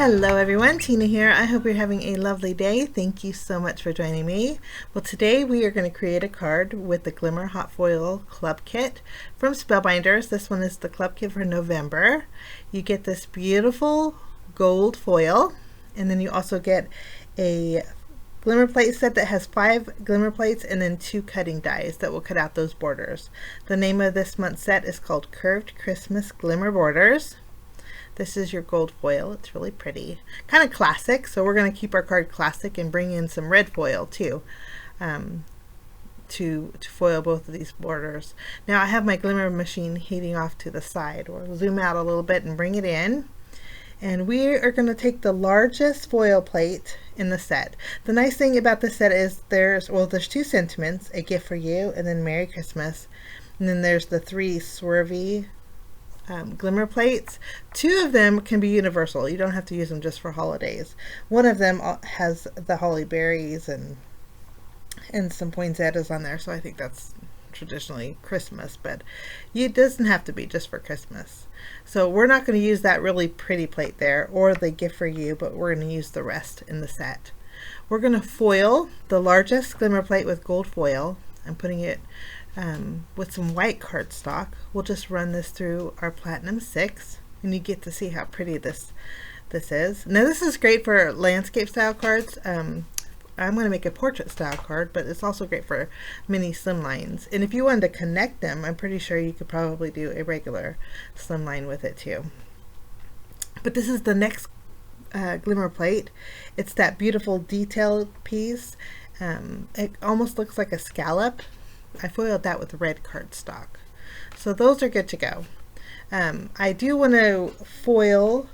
Hello everyone, Tina here. I hope you're having a lovely day. Thank you so much for joining me. Well, today we are going to create a card with the Glimmer Hot Foil Club Kit from Spellbinders. This one is the club kit for November. You get this beautiful gold foil, and then you also get a glimmer plate set that has 5 glimmer plates and then 2 cutting dies that will cut out those borders. The name of this month's set is called Curved Christmas Glimmer Borders. This is your gold foil. It's really pretty, kind of classic, so we're going to keep our card classic and bring in some red foil too, to foil both of these borders. Now I have my glimmer machine heating off to the side. We'll zoom out a little bit and bring it in, and we are going to take the largest foil plate in the set. The nice thing about this set is there's 2 sentiments, a gift for you and then Merry Christmas, and then there's the 3 swervy glimmer plates. 2 of them can be universal. You don't have to use them just for holidays. One of them has the holly berries and some poinsettias on there, so I think that's traditionally Christmas, but it doesn't have to be just for Christmas. So we're not going to use that really pretty plate there or the gift for you, but we're going to use the rest in the set. We're going to foil the largest glimmer plate with gold foil. I'm putting it with some white cardstock. We'll just run this through our Platinum 6, and you get to see how pretty this is. Now this is great for landscape style cards. I'm going to make a portrait style card, but it's also great for mini slimlines. And if you wanted to connect them, I'm pretty sure you could probably do a regular slimline with it too. But this is the next glimmer plate. It's that beautiful detailed piece. It almost looks like a scallop. I foiled that with red cardstock. So those are good to go. I do want to foil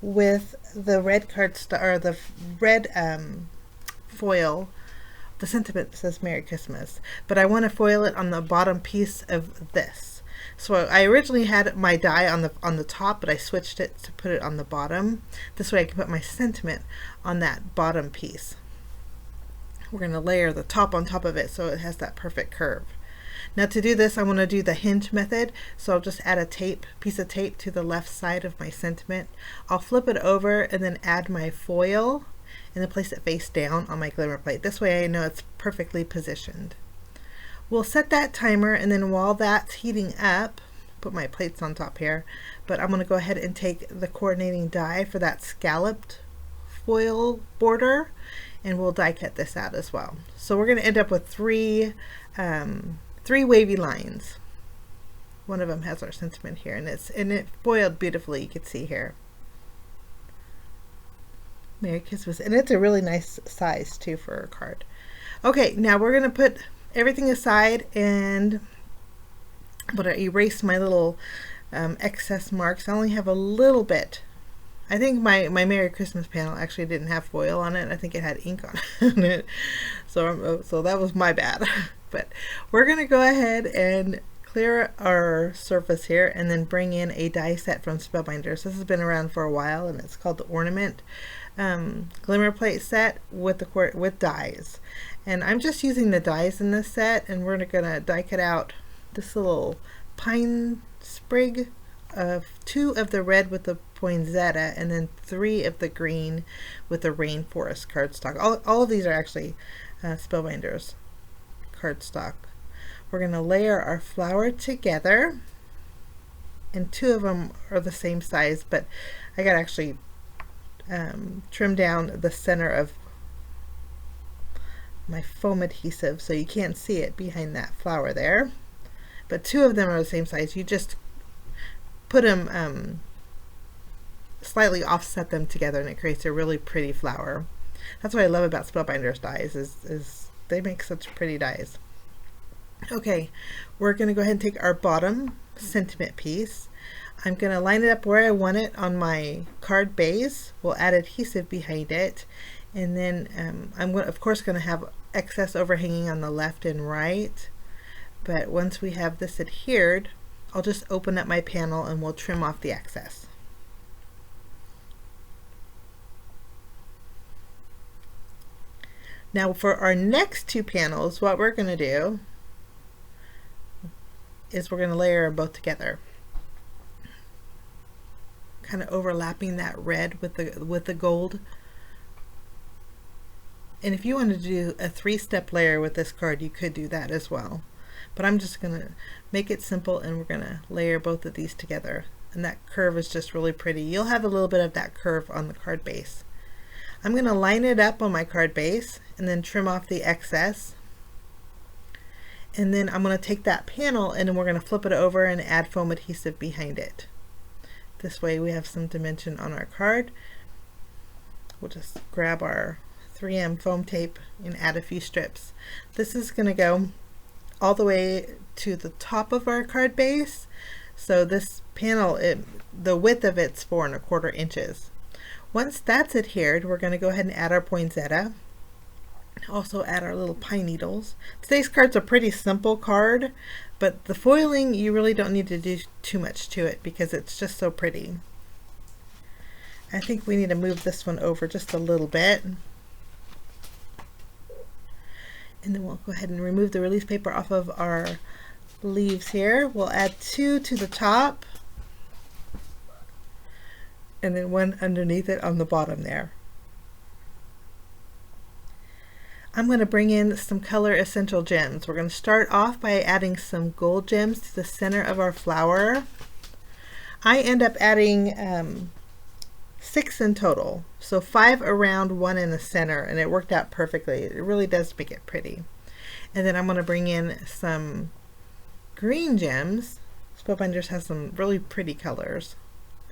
with the red cardstock, or the red foil. The sentiment says Merry Christmas, but I want to foil it on the bottom piece of this. So I originally had my die on the top, but I switched it to put it on the bottom. This way I can put my sentiment on that bottom piece. We're going to layer the top on top of it so it has that perfect curve. Now to do this, I want to do the hinge method, so I'll just add a piece of tape to the left side of my sentiment. I'll flip it over and then add my foil and then place it face down on my glimmer plate. This way I know it's perfectly positioned. We'll set that timer, and then while that's heating up, put my plates on top here, but I'm going to go ahead and take the coordinating die for that scalloped foil border, and we'll die cut this out as well. So we're going to end up with 3 wavy lines. One of them has our sentiment here, and it foiled beautifully. You can see here. Merry Christmas, and it's a really nice size too for a card. Okay, now we're going to put everything aside, and I'm going to erase my little excess marks. I only have a little bit. I think my Merry Christmas panel actually didn't have foil on it. I think it had ink on it. So that was my bad. But we're going to go ahead and clear our surface here and then bring in a die set from Spellbinders. This has been around for a while, and it's called the Ornament Glimmer Plate Set with dies. And I'm just using the dies in this set, and we're going to die cut out this little pine sprig of 2 of the red with the poinsettia, and then 3 of the green with the rainforest cardstock. All of these are actually Spellbinders cardstock. We're going to layer our flower together, and 2 of them are the same size, but I got to actually trim down the center of my foam adhesive so you can't see it behind that flower there. But 2 of them are the same size. You just put them slightly offset them together, and it creates a really pretty flower. That's what I love about Spellbinders dies is they make such pretty dies. Okay, we're going to go ahead and take our bottom sentiment piece. I'm going to line it up where I want it on my card base. We'll add adhesive behind it, and then I'm of course going to have excess overhanging on the left and right, but once we have this adhered, I'll just open up my panel and we'll trim off the excess. Now for our next 2 panels, what we're going to do is we're going to layer them both together. kind of overlapping that red with the gold. And if you wanted to do a 3-step layer with this card, you could do that as well. But I'm just going to make it simple, and we're going to layer both of these together. And that curve is just really pretty. You'll have a little bit of that curve on the card base. I'm going to line it up on my card base and then trim off the excess. And then I'm going to take that panel and then we're going to flip it over and add foam adhesive behind it. This way we have some dimension on our card. We'll just grab our 3M foam tape and add a few strips. This is going to go all the way to the top of our card base. So this panel, the width of it's 4 1/4 inches. Once that's adhered, we're going to go ahead and add our poinsettia. Also add our little pine needles. Today's card's a pretty simple card, but the foiling, you really don't need to do too much to it because it's just so pretty. I think we need to move this one over just a little bit. And then we'll go ahead and remove the release paper off of our leaves here. We'll add 2 to the top and then 1 underneath it on the bottom there. I'm going to bring in some color essential gems. We're going to start off by adding some gold gems to the center of our flower. I end up adding 6 in total, so 5 around, 1 in the center, and it worked out perfectly. It really does make it pretty. And then I'm going to bring in some green gems. Spellbinders has some really pretty colors.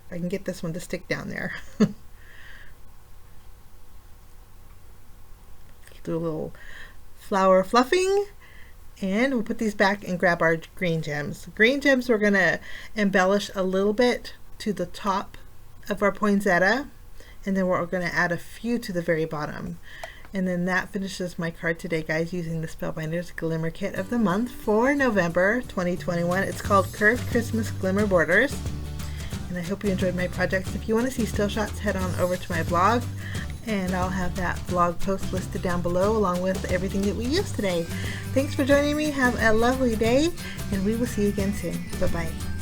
I can get this one to stick down there. Do a little flower fluffing, and we'll put these back and grab our green gems. Green gems we're going to embellish a little bit to the top of our poinsettia, and then we're going to add a few to the very bottom. And then that finishes my card today, guys, using the Spellbinders Glimmer Kit of the month for November 2021. It's called Curved Christmas Glimmer Borders. And I hope you enjoyed my projects. If you want to see still shots, head on over to my blog, and I'll have that blog post listed down below along with everything that we used today. Thanks for joining me. Have a lovely day, and we will see you again soon. Bye-bye.